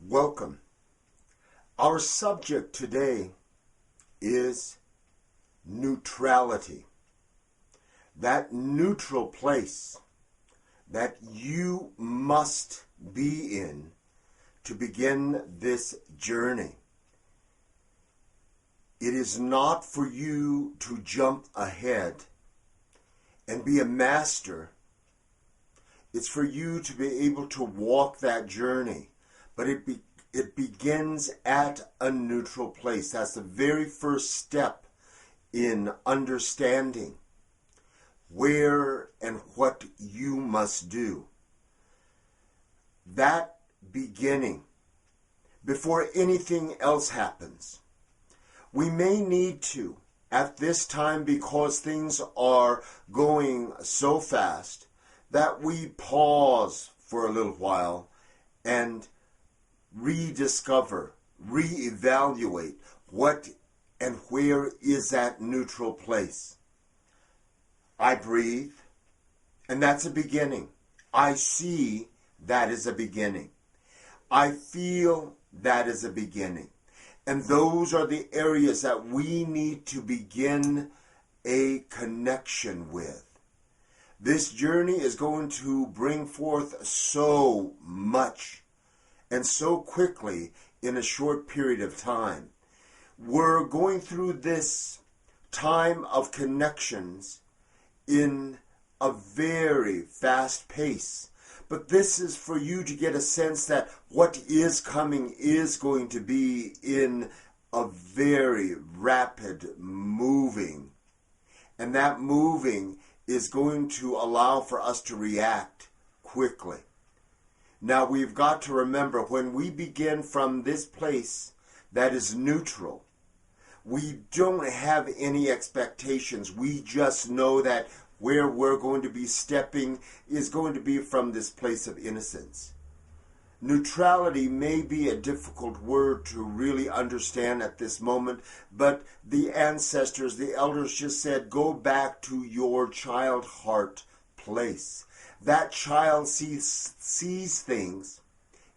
Welcome. Our subject today is neutrality. That neutral place that you must be in to begin this journey. It is not for you to jump ahead and be a master. It's for you to be able to walk that journey. But it begins at a neutral place. That's the very first step in understanding where and what you must do. That beginning, before anything else happens, we may need to, at this time, because things are going so fast, that we pause for a little while and rediscover, reevaluate what and where is that neutral place. I breathe, and that's a beginning. I see, that is a beginning. I feel, that is a beginning. And those are the areas that we need to begin a connection with. This journey is going to bring forth so much and so quickly in a short period of time. We're going through this time of connections in a very fast pace. But this is for you to get a sense that what is coming is going to be in a very rapid moving. And that moving is going to allow for us to react quickly. Now we've got to remember, when we begin from this place that is neutral, we don't have any expectations. We just know that where we're going to be stepping is going to be from this place of innocence. Neutrality may be a difficult word to really understand at this moment, but the ancestors, the elders just said, go back to your child heart place. That child sees things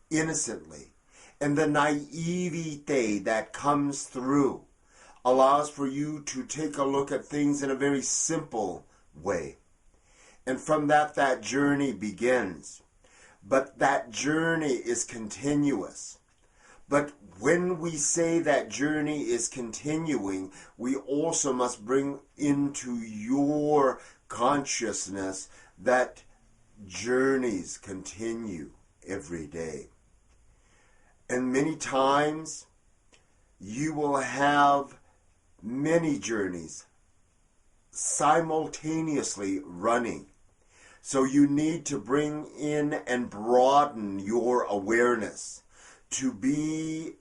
innocently, and the naivete that comes through allows for you to take a look at things in a very simple way. And from that journey begins. But that journey is continuous. But when we say that journey is continuing, we also must bring into your consciousness that journeys continue every day. And many times you will have many journeys simultaneously running. So you need to bring in and broaden your awareness to be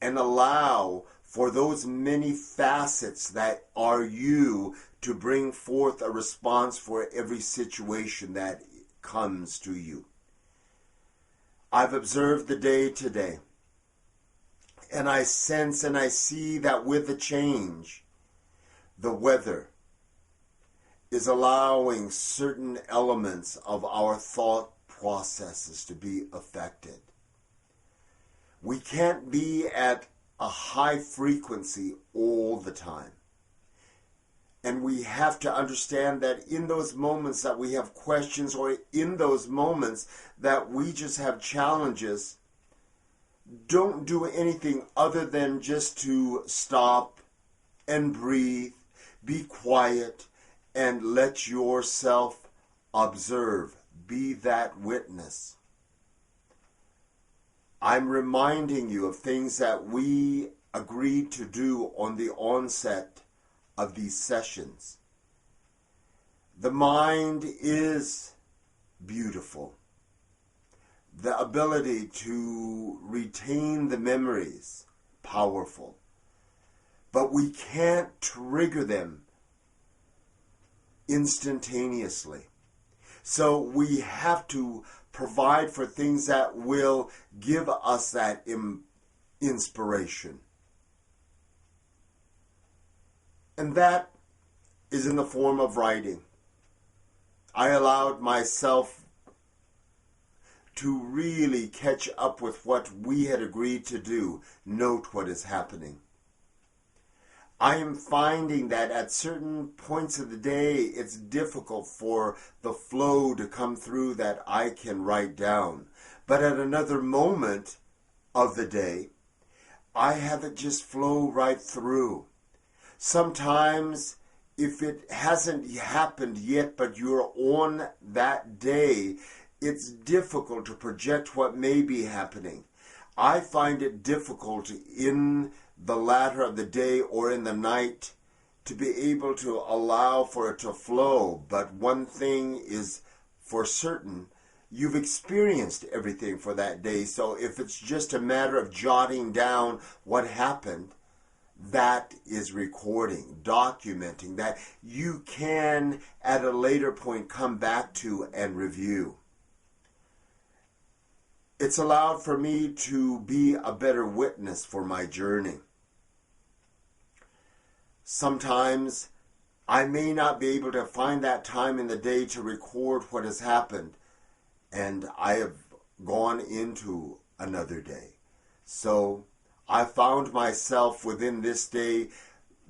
and allow for those many facets that are you to bring forth a response for every situation that comes to you. I've observed the day today, and I sense and I see that with the change, the weather is allowing certain elements of our thought processes to be affected. We can't be at a high frequency all the time. And we have to understand that in those moments that we have questions, or in those moments that we just have challenges, don't do anything other than just to stop and breathe, be quiet, and let yourself observe. Be that witness. I'm reminding you of things that we agreed to do on the onset of these sessions. The mind is beautiful. The ability to retain the memories, powerful. But we can't trigger them instantaneously. So we have to provide for things that will give us that inspiration. And that is in the form of writing. I allowed myself to really catch up with what we had agreed to do. Note what is happening. I am finding that at certain points of the day, it's difficult for the flow to come through that I can write down. But at another moment of the day, I have it just flow right through. Sometimes, if it hasn't happened yet, but you're on that day, it's difficult to project what may be happening. I find it difficult in the latter of the day or in the night to be able to allow for it to flow. But one thing is for certain, you've experienced everything for that day. So if it's just a matter of jotting down what happened, that is recording, documenting, that you can at a later point come back to and review. It's allowed for me to be a better witness for my journey. Sometimes I may not be able to find that time in the day to record what has happened, and I have gone into another day. So I found myself within this day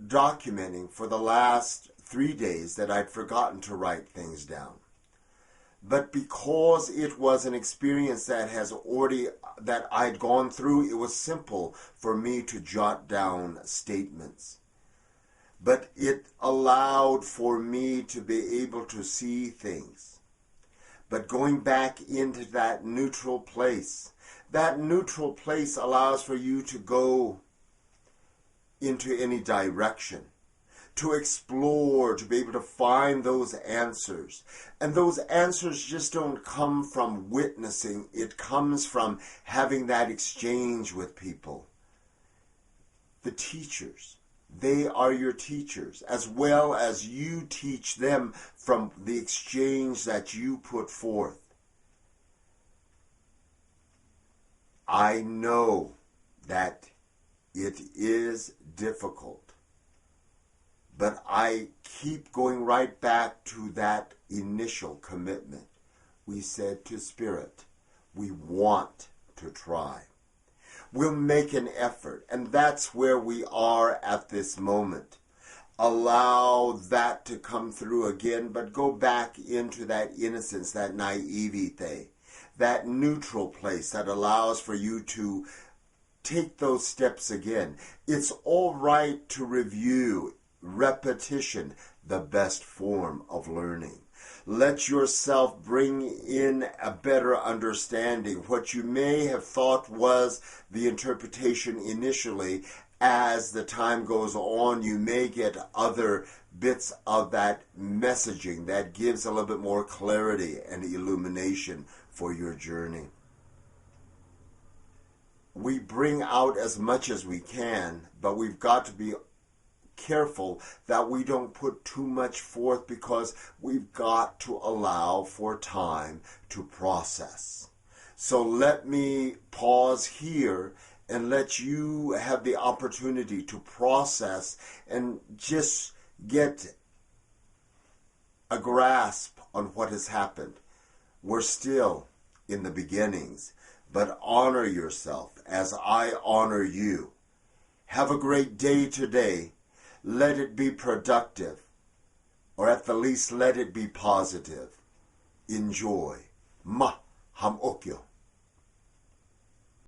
documenting for the last 3 days that I'd forgotten to write things down. But because it was an experience that I'd gone through, it was simple for me to jot down statements. But it allowed for me to be able to see things. But going back into that neutral place allows for you to go into any direction, to explore, to be able to find those answers. And those answers just don't come from witnessing. It comes from having that exchange with people. The teachers, they are your teachers, as well as you teach them from the exchange that you put forth. I know that it is difficult, but I keep going right back to that initial commitment. We said to Spirit, we want to try. We'll make an effort, and that's where we are at this moment. Allow that to come through again, but go back into that innocence, that naivete, that neutral place that allows for you to take those steps again. It's all right to review, repetition, the best form of learning. Let yourself bring in a better understanding. What you may have thought was the interpretation initially, as the time goes on, you may get other bits of that messaging that gives a little bit more clarity and illumination for your journey. We bring out as much as we can, but we've got to be careful that we don't put too much forth, because we've got to allow for time to process. So let me pause here and let you have the opportunity to process and just get a grasp on what has happened. We're still in the beginnings, but honor yourself as I honor you. Have a great day today. Let it be productive, or at the least let it be positive. Enjoy. Ma ham okyo.